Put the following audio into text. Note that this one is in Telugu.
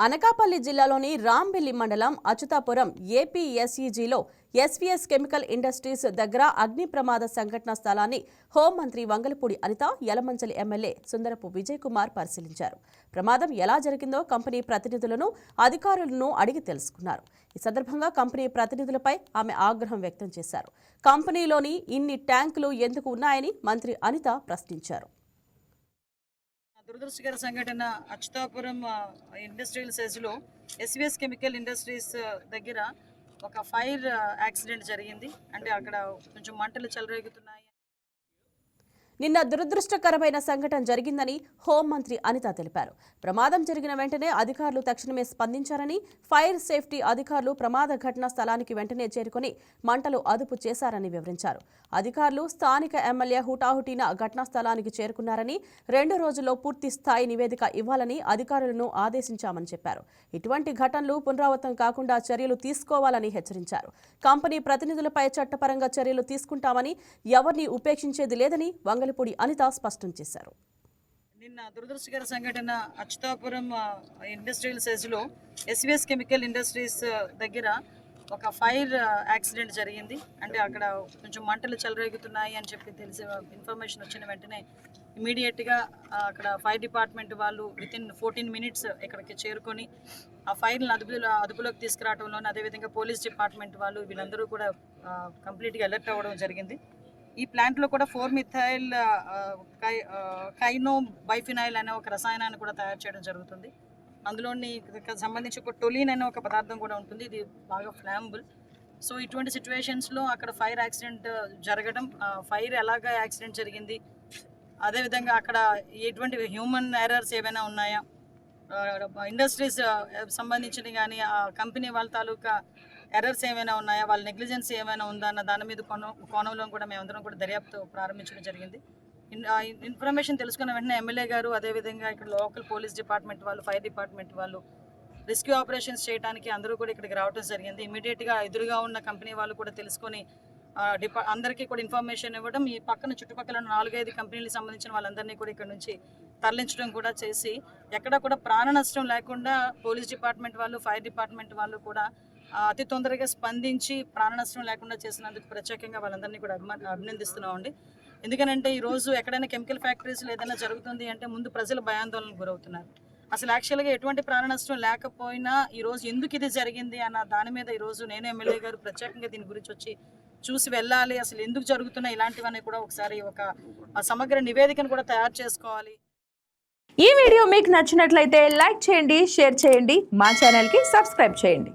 అనకాపల్లి జిల్లాలోని రాంబెల్లి మండలం అచ్యుతాపురం ఏపీఎస్ఈజీలో ఎస్వీఎస్ కెమికల్ ఇండస్ట్రీస్ దగ్గర అగ్ని ప్రమాద సంఘటన స్థలాన్ని హోంమంత్రి వంగలపూడి అనిత, యలమంచిలి ఎమ్మెల్యే సుందరపు విజయ్ కుమార్ పరిశీలించారు. ప్రమాదం ఎలా జరిగిందో కంపెనీ ప్రతినిధులను, అధికారులను అడిగి తెలుసుకున్నారు. ఈ సందర్భంగా కంపెనీ ప్రతినిధులపై ఆమె ఆగ్రహం వ్యక్తం చేశారు. కంపెనీలోని ఇన్ని ట్యాంకులు ఎందుకు ఉన్నాయని మంత్రి అనిత ప్రశ్నించారు. దురదృష్టకర సంఘటన అచ్యుతాపురం ఇండస్ట్రియల్ సెజ్లో ఎస్వీఎస్ కెమికల్ ఇండస్ట్రీస్ దగ్గర ఒక ఫైర్ యాక్సిడెంట్ జరిగింది. అంటే అక్కడ కొంచెం మంటలు చెలరేగుతున్నాయి. నిన్న దురదృష్టకరమైన సంఘటన జరిగిందని హోంమంత్రి అనిత తెలిపారు. ప్రమాదం జరిగిన వెంటనే అధికారులు తక్షణమే స్పందించారని, ఫైర్ సేఫ్టీ అధికారులు ప్రమాద ఘటనా స్థలానికి వెంటనే చేరుకుని మంటలు అదుపు చేశారని వివరించారు. అధికారులు, స్థానిక ఎమ్మెల్యే హుటాహుటిన ఘటనా స్థలానికి చేరుకున్నారని, 2 రోజుల్లో పూర్తి స్థాయి నివేదిక ఇవ్వాలని అధికారులను ఆదేశించామని చెప్పారు. ఇటువంటి ఘటనలు పునరావృతం కాకుండా చర్యలు తీసుకోవాలని హెచ్చరించారు. కంపెనీ ప్రతినిధులపై చట్టపరంగా చర్యలు తీసుకుంటామని, ఎవరిని ఉపేక్షించేది లేదని వంగలపూడి అనిత స్పష్టం చేశారు. నిన్న దురదృష్టకర సంఘటన అచ్యుతాపురం ఇండస్ట్రియల్ సెజ్లో ఎస్వీఎస్ కెమికల్ ఇండస్ట్రీస్ దగ్గర ఒక ఫైర్ యాక్సిడెంట్ జరిగింది. అంటే అక్కడ కొంచెం మంటలు చెలరేగుతున్నాయి అని చెప్పి తెలిసి ఇన్ఫర్మేషన్ వచ్చిన వెంటనే ఇమీడియట్గా అక్కడ ఫైర్ డిపార్ట్మెంట్ వాళ్ళు వితిన్ 14 minutes ఇక్కడికి చేరుకొని ఆ ఫైర్ని అదుపులోకి తీసుకురావడంలోనే, అదేవిధంగా పోలీస్ డిపార్ట్మెంట్ వాళ్ళు వీళ్ళందరూ కూడా కంప్లీట్గా అలర్ట్ అవ్వడం జరిగింది. ఈ ప్లాంట్లో కూడా 4-methyl కైనో బైఫినైల్ అనే ఒక రసాయనాన్ని కూడా తయారు చేయడం జరుగుతుంది. అందులోని సంబంధించి ఒక టొలిన్ అనే ఒక పదార్థం కూడా ఉంటుంది. ఇది బాగా ఫ్లామబుల్. సో ఇటువంటి సిచ్యువేషన్స్లో అక్కడ ఫైర్ యాక్సిడెంట్ జరగడం, ఫైర్ ఎలాగా యాక్సిడెంట్ జరిగింది, అదేవిధంగా అక్కడ ఎటువంటి హ్యూమన్ ఎర్రర్స్ ఏమైనా ఉన్నాయా, ఇండస్ట్రీస్ సంబంధించిన కానీ ఆ కంపెనీ వాళ్ళ తాలూకా ఎర్రర్స్ ఏమైనా ఉన్నాయా, వాళ్ళ నెగ్లిజెన్స్ ఏమైనా ఉందా అన్న దాని మీద కోణంలో కూడా మేమందరం కూడా దర్యాప్తు ప్రారంభించడం జరిగింది. ఇన్ఫర్మేషన్ తెలుసుకున్న వెంటనే ఎమ్మెల్యే గారు, అదేవిధంగా ఇక్కడ లోకల్ పోలీస్ డిపార్ట్మెంట్ వాళ్ళు, ఫైర్ డిపార్ట్మెంట్ వాళ్ళు రెస్క్యూ ఆపరేషన్స్ చేయడానికి అందరూ కూడా ఇక్కడికి రావడం జరిగింది. ఇమీడియట్గా ఎదురుగా ఉన్న కంపెనీ వాళ్ళు కూడా తెలుసుకొని అందరికీ కూడా ఇన్ఫర్మేషన్ ఇవ్వడం, ఈ పక్కన చుట్టుపక్కల 4-5 కంపెనీలకు సంబంధించిన వాళ్ళందరినీ కూడా ఇక్కడ నుంచి తరలించడం కూడా చేసి, ఎక్కడ కూడా ప్రాణ నష్టం లేకుండా పోలీస్ డిపార్ట్మెంట్ వాళ్ళు, ఫైర్ డిపార్ట్మెంట్ వాళ్ళు కూడా అతి తొందరగా స్పందించి ప్రాణ నష్టం లేకుండా చేసినందుకు ప్రత్యేకంగా వాళ్ళందరినీ కూడా అభినందిస్తున్నామండి. ఎందుకనంటే ఈరోజు ఎక్కడైనా కెమికల్ ఫ్యాక్టరీస్లో ఏదైనా జరుగుతుంది అంటే ముందు ప్రజలు భయాందోళనకు గురవుతున్నారు. అసలు యాక్చువల్గా ఎటువంటి ప్రాణ నష్టం లేకపోయినా ఈరోజు ఎందుకు ఇది జరిగింది అన్న దాని మీద ఈరోజు నేను, ఎమ్మెల్యే గారు ప్రత్యేకంగా దీని గురించి వచ్చి చూసి వెళ్ళాలి. అసలు ఎందుకు జరుగుతున్నాయి ఇలాంటివన్నీ కూడా ఒకసారి ఒక సమగ్ర నివేదికను కూడా తయారు చేసుకోవాలి. ఈ వీడియో మీకు నచ్చినట్లయితే లైక్ చేయండి, షేర్ చేయండి, మా ఛానల్కి సబ్స్క్రైబ్ చేయండి.